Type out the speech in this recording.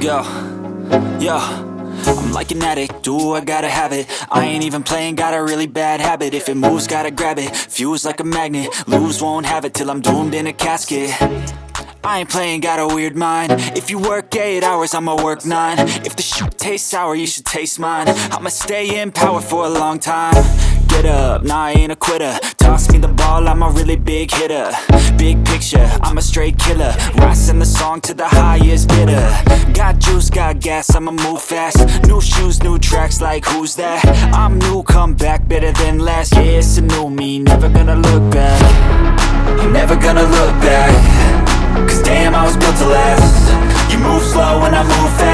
Let's go. Yo, I'm like an addict, do I gotta have it. I ain't even playing, got a really bad habit. If it moves, gotta grab it, fuse like a magnet. Lose, won't have it till I'm doomed in a casket. I ain't playing, got a weird mind. If you work 8 hours, I'ma work 9. If the shit tastes sour, you should taste mine. I'ma stay in power for a long time. Get up, nah, I ain't a quitter. Toss me the ball, I'm a really big hitter. Big picture, I'm a straight killer. Rising the song to the highest bidder. Got juice, got gas, I'ma move fast. New shoes, new tracks, like who's that? I'm new, come back, better than last. Yeah, it's a new me, never gonna look back. I'm never gonna look back. Cause damn, I was built to last. You move slow and I move fast.